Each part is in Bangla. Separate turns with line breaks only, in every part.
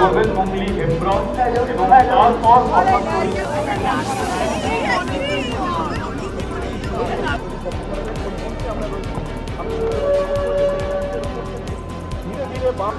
করবেন মঙ্গলি হেমব্রম এবং তারপর ধীরে ধীরে বাম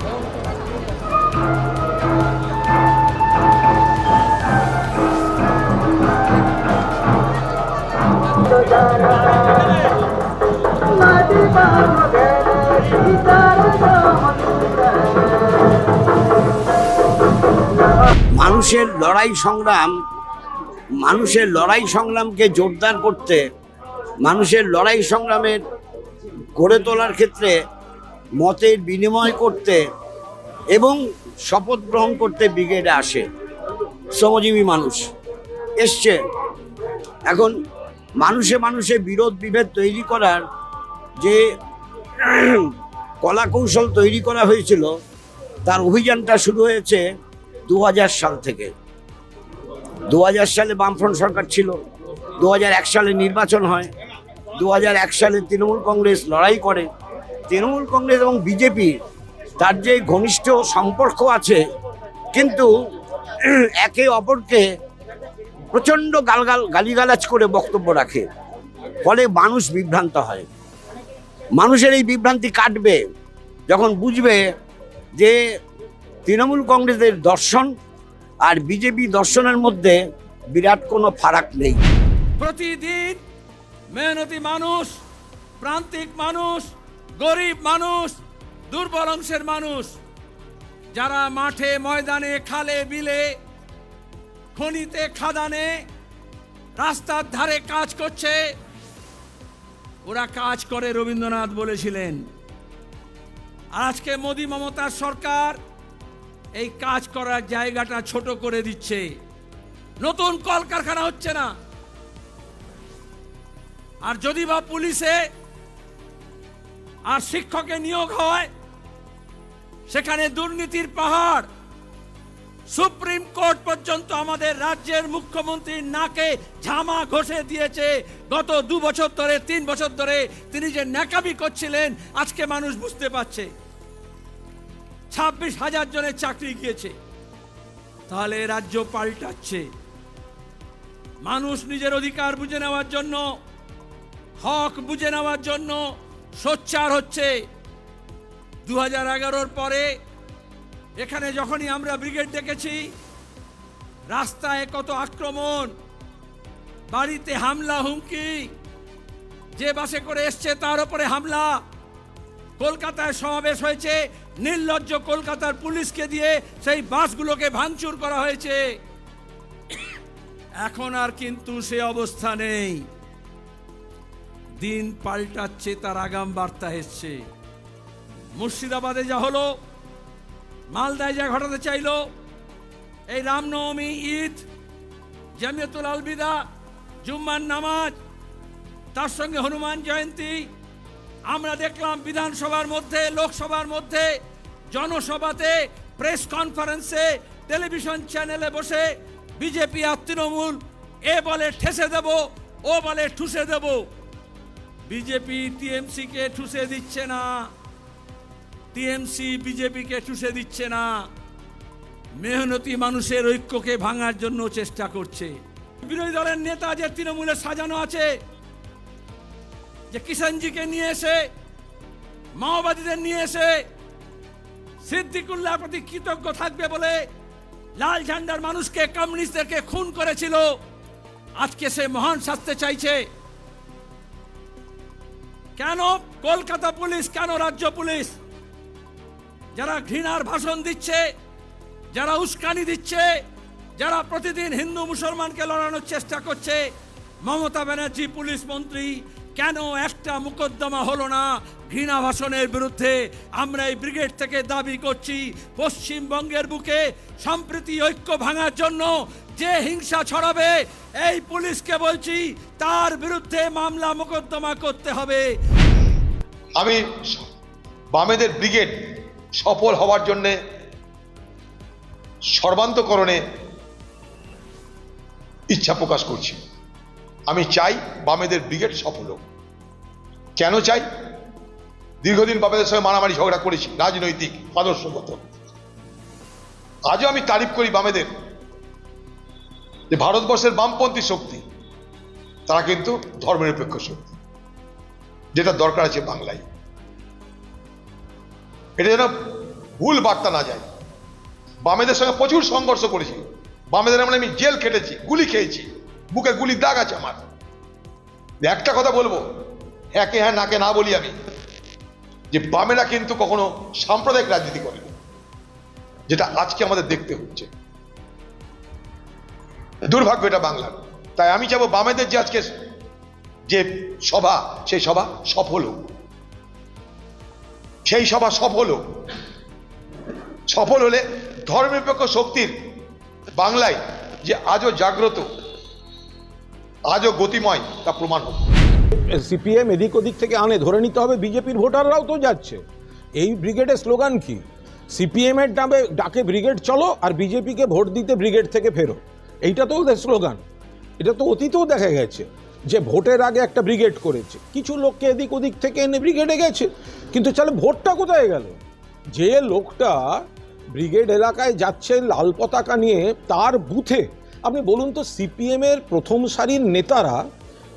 মানুষের লড়াই সংগ্রামকে জোরদার করতে, মানুষের লড়াই সংগ্রামের গড়ে তোলার ক্ষেত্রে মতের বিনিময় করতে এবং শপথ গ্রহণ করতে ব্রিগেডে আসে শ্রমজীবী মানুষ এসছে। এখন মানুষে মানুষে বিরোধ বিভেদ তৈরি করার যে কলাকৌশল তৈরি করা হয়েছিল, তার অভিযানটা শুরু হয়েছে 2000 সাল থেকে। 2000 সালে বামফ্রন্ট সরকার ছিল, 2001 সালে নির্বাচন হয়, 2001 সালে তৃণমূল কংগ্রেস লড়াই করে। তৃণমূল কংগ্রেস এবং বিজেপি তার যে ঘনিষ্ঠ সম্পর্ক আছে, কিন্তু একে অপরকে প্রচণ্ড গালিগালাজ করে বক্তব্য রাখে, ফলে মানুষ বিভ্রান্ত হয়। মানুষের এই বিভ্রান্তি কাটবে যখন বুঝবে যে তৃণমূল কংগ্রেসের দর্শন আর বিজেপি দর্শনের মধ্যে বিরাট কোনো ফারাক নেই।
প্রতিদিন মেহনতি মানুষ, প্রান্তিক মানুষ, গরিব মানুষ, দুর্বল অংশের মানুষ যারা মাঠে ময়দানে, খালে বিলে, খনিতে খাদানে, রাস্তার ধারে কাজ করছে, ওরা কাজ করে রবীন্দ্রনাথ বলেছিলেন। আজকে মোদি মমতার সরকার এই কাজ করার জায়গাটা ছোট করে দিচ্ছে। নতুন কলকারখানা হচ্ছে না। আর যদি বা পুলিশে আর শিক্ষকে নিয়োগ হয়, সেখানে দুর্নীতির পাহাড়। সুপ্রিম কোর্ট পর্যন্ত আমাদের রাজ্যের মুখ্যমন্ত্রীর নাকে ঝামা ঘষে দিয়েছে। গত 2 বছর ধরে, 3 বছর ধরে তিনি যে ন্যাকামি করছিলেন, আজকে মানুষ বুঝতে পারছে। 26,000 জনের চাকরি গিয়েছে। তাহলে রাজ্য পাল্টাচ্ছে। মানুষ নিজের অধিকার বুঝে নেওয়ার জন্য, হক বুঝে নেওয়ার জন্য সোচ্চার হচ্ছে। 2011-র পরে এখানে যখনই আমরা ব্রিগেড দেখেছি, রাস্তায় কত আক্রমণ, বাড়িতে হামলা, হুমকি, যে বাসে করে এসছে তার উপরে হামলা। কলকাতায় সমাবেশ হয়েছে, নির্লজ্জ কলকাতার পুলিশকে দিয়ে সেই বাসগুলোকে ভাঙচুর করা হয়েছে। এখন আর কিন্তু সে অবস্থা নেই। দিন পাল্টাচ্ছে, তার আগাম বার্তা এসছে। মুর্শিদাবাদে যা হলো, মালদায় যা ঘটাতে চাইলো, এই রামনবমী, ঈদ, জামিয়াতুল আলবিদা, জুম্মার নামাজ, তার সঙ্গে হনুমান জয়ন্তী, আমরা দেখলাম বিধানসভার মধ্যে, লোকসভার মধ্যে, জনসভাতে, প্রেস কনফারেন্সে, টেলিভিশন চ্যানেলে বসে বিজেপি আর তৃণমূল এ বলে ঠেসে দেব, ও বলে ঠুসে দেব। বিজেপি টিএমসি কে ঠুসে দিচ্ছে না, টিএমসি বিজেপিকে ঠুসে দিচ্ছে না, মেহনতি মানুষের ঐক্যকে ভাঙার জন্য চেষ্টা করছে। বিরোধী দলের নেতা যে তৃণমূলে সাজানো আছে, যে কিষাণজিকে নিয়ে এসে, মাওবাদীদের নিয়ে এসে সিদ্দিকুল্লাহর প্রতি কৃতজ্ঞ থাকবে বলে লাল ঝান্ডার মানুষকে, কমিউনিস্টদেরকে খুন করেছিল, আজকে সে মহান শাস্তি চাইছে। কেন কলকাতা পুলিশ, কেন রাজ্য পুলিশ? যারা ঘৃণার ভাষণ দিচ্ছে, যারা উস্কানি দিচ্ছে, যারা প্রতিদিন হিন্দু মুসলমানকে লড়ানোর চেষ্টা করছে, মমতা ব্যানার্জি পুলিশ মন্ত্রী, কেন একটা মোকদ্দমা হলো না ঘৃণা ভাষণের বিরুদ্ধে? আমরা এই ব্রিগেড থেকে দাবি করছি, পশ্চিমবঙ্গের বুকে সম্প্রীতি ঐক্য ভাঙার জন্য যে হিংসা ছড়াবে, এই পুলিশকে বলছি তার বিরুদ্ধে মামলা মোকদ্দমা করতে হবে।
আমি বামেদের ব্রিগেড সফল হওয়ার জন্য সর্বান্তকরণে ইচ্ছা প্রকাশ করছি। আমি চাই বামেদের ব্রিগেড সফল হোক। কেন চাই? দীর্ঘদিন বামেদের সঙ্গে মারামারি ঝগড়া করেছি, রাজনৈতিক আদর্শগত। আজও আমি তারিফ করি বামেদের, যে ভারতবর্ষের বামপন্থী শক্তি তারা কিন্তু ধর্মনিরপেক্ষ শক্তি, যেটা দরকার আছে বাংলায়। এটা যেন ভুল বার্তা না যায়। বামেদের সঙ্গে প্রচুর সংঘর্ষ করেছি, বামেদের মানে আমি জেল খেটেছি, গুলি খেয়েছি, বুকে গুলির দাগ আছে আমার। একটা কথা বলবো, হ্যাঁকে হ্যাঁ নাকে না বলি আমি, যে বামেরা কিন্তু কখনো সাম্প্রদায়িক রাজনীতি করেনি, যেটা আজকে আমাদের দেখতে হচ্ছে। দুর্ভাগ্য এটা বাংলার। তাই আমি চাবো বামেদের যে আজকে যে সভা, সেই সভা সফল হোক, সেই সভা সফল হোক। সফল হলে ধর্মনিরপেক্ষ শক্তির বাংলায় যে আজও জাগ্রত, আজও গতিময়, তা প্রমাণ হোক।
সিপিএম এদিক ওদিক থেকে আনে, ধরে নিতে হবে বিজেপির ভোটাররাও তো যাচ্ছে। এই ব্রিগেডের স্লোগান কি? সিপিএম এর ডাকে ব্রিগেড চলো, আর বিজেপিকে ভোট দিতে ব্রিগেড থেকে ফেরো। এইটা তো ওদের স্লোগান। এটা তো অতীতেও দেখা গেছে যে ভোটের আগে একটা ব্রিগেড করেছে, কিছু লোককে এদিক ওদিক থেকে এনে ব্রিগেডে গেছে, কিন্তু তাহলে ভোটটা কোথায় গেল? যে লোকটা ব্রিগেড এলাকায় যাচ্ছে লাল পতাকা নিয়ে, তার বুথে আপনি বলুন তো, সিপিএম এর প্রথম সারির নেতারা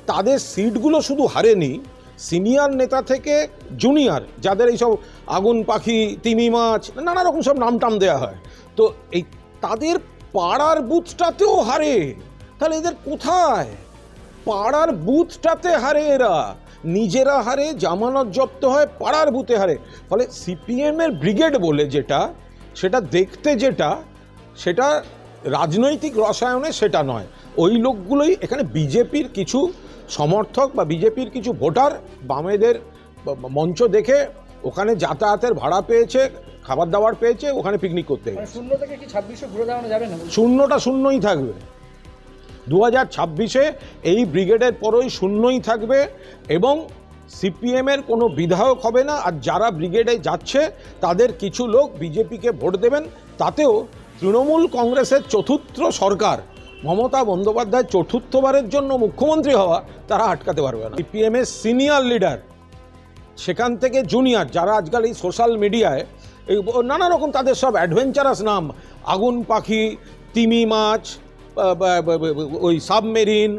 তাদের সিটগুলো শুধু হারেনি, সিনিয়র নেতা থেকে জুনিয়র, যাদের এইসব আগুন পাখি, তিমি মাছ, নানা রকম সব নাম টাম দেওয়া হয়, তো এই তাদের পাড়ার বুথটাতেও হারে। তাহলে এদের কোথায়? পাড়ার বুথটাতে হারে এরা, নিজেরা হারে, জামানত জব্দ হয়, পাড়ার বুথে হারে। ফলে সিপিএম এর ব্রিগেড বলে যেটা, সেটা দেখতে যেটা, সেটা রাজনৈতিক রসায়নে সেটা নয়। ওই লোকগুলোই এখানে বিজেপির কিছু সমর্থক বা বিজেপির কিছু ভোটার বামেদের মঞ্চ দেখে ওখানে যাতায়াতের ভাড়া পেয়েছে, খাবার দাবার পেয়েছে, ওখানে পিকনিক করতে গেছে।
শূন্য থেকে কি 2600 ঘুরে দাঁড়ানো যাবে না?
শূন্যটা শূন্যই থাকবে। 2026-এ এই ব্রিগেডের পরই শূন্যই থাকবে, এবং সিপিএমের কোনো বিধায়ক হবে না। আর যারা ব্রিগেডে যাচ্ছে তাদের কিছু লোক বিজেপিকে ভোট দেবেন, তাতেও তৃণমূল কংগ্রেসের চতুর্থ সরকার, মমতা বন্দ্যোপাধ্যায় চতুর্থবারের জন্য মুখ্যমন্ত্রী হওয়া, তারা আটকাতে পারবে না। সিপিএমের সিনিয়র লিডার, সেখান থেকে জুনিয়র, যারা আজকাল এই সোশ্যাল মিডিয়ায় এই নানা রকম তাদের সব অ্যাডভেঞ্চারাস নাম, আগুন পাখি, তিমি মাছ, ওই সাবমেরিন,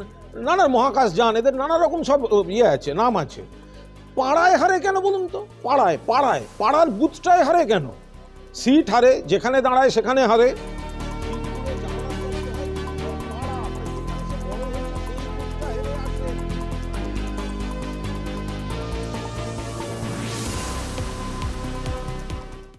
নানা মহাকাশযান, এদের নানা রকম সব ইয়ে আছে, নাম আছে। পাড়ায় হারে কেন বলুন তো? পাড়ায় পাড়ার বুথটায় হারে কেন? সিট হারে, যেখানে দাঁড়ায় সেখানে হারে।